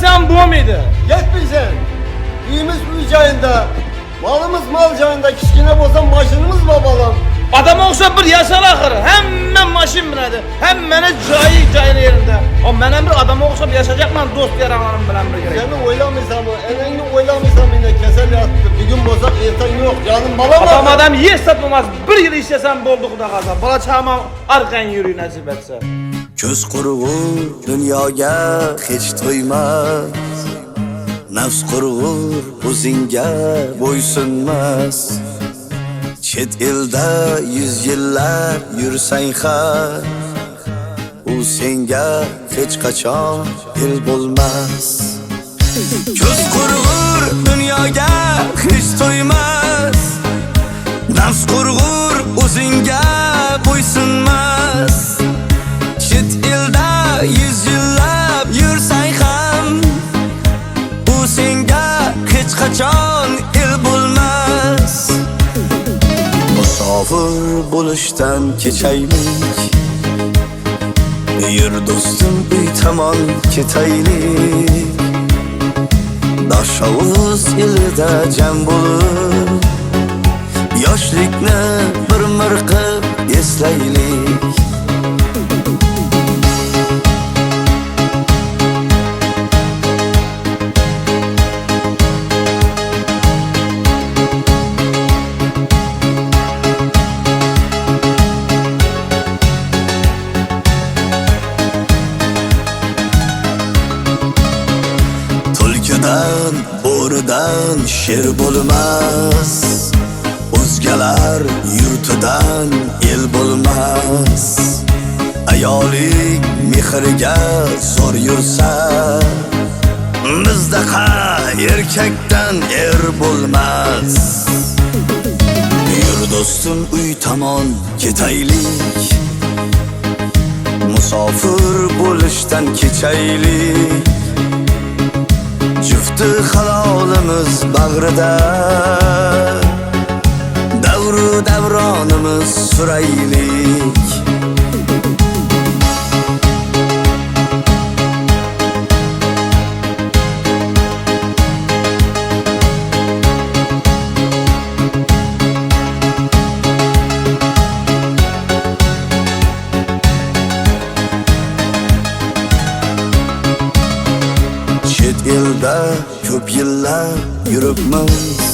Gitmesen bu muydu? Gitmeysen. Uyumuz uy joyunda, malımız mal joyunda, kichkina bo'lsa mashinamiz var balam. Adama o'xshab bir yashar axir. Hamma mashin minadi. Hammani joyi yerinde. O men ham bir adama o'xshab yashayapman do'st yaranlarim bilan birga. Seni oylamaysanmı? Enangni oylamaysanmı? Yine kesel yattı. Bir gün bozak ertan yok. Canım balam. Adam yesa bo'lmas. Bir yil ishlasam bo'ldi xudo xazab. Bola chaqam arqang yuri nasib etsa. Ko'z qurg'ur dunyoga hech to'ymas. Nafs qurg'ur o'zingga bo'ysunmas. Chet elda 100 yillar yursang ham, u senga hech qachon el bo'lmas. Ko'z qurg'ur dunyoga hech to'ymas. Nafs qurg'ur o'zingga bo'ysunmas. Chet elda 100 yillab yursang ham, u senga hech qachon el bo'lmas. Musofir bo'lishdan kechaylik, yur do'stim uy tomon ketaylik. Dashovuz elida jam bo'lib, yoshlikni bir mirqib eslaylik. Bo'ridan sher bo'lmas, o'zgalar yurtidan el bo'lmas. Ayolik mehriga zo'r yursa, bizdaqa erkakdan er bo'lmas. Yur do'stim uy tomon ketaylik, musofir bo'lishdan kechaylik. Jufti halolimiz bag'rida, davru davronimiz suraylik. Elda ko'p yillar yuribmiz,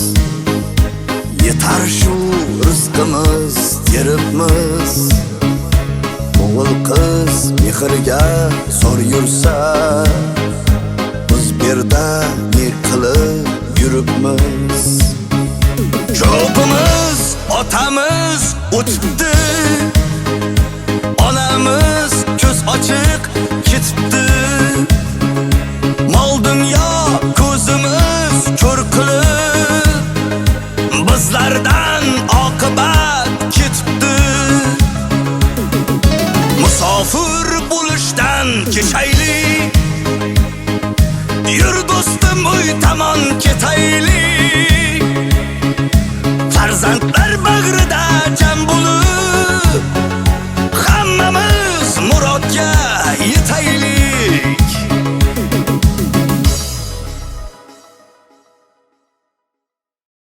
yetar shu rizqimiz teribmiz. O'g'il qiz mehriga zo'r yursa, biz berda ne qilib yuribmiz. Ko'pimiz otamiz o'tibdi, onamiz ko'z ochiq ketibdi. Mol dunyo ko'zimiz ko'r qilib, bizlardan oqibat ketibdi. Musofir bo'lishdan kechaylik, yur do'stim uy tomon ketaylik. Farzandlar bag'rida jam bo'lib,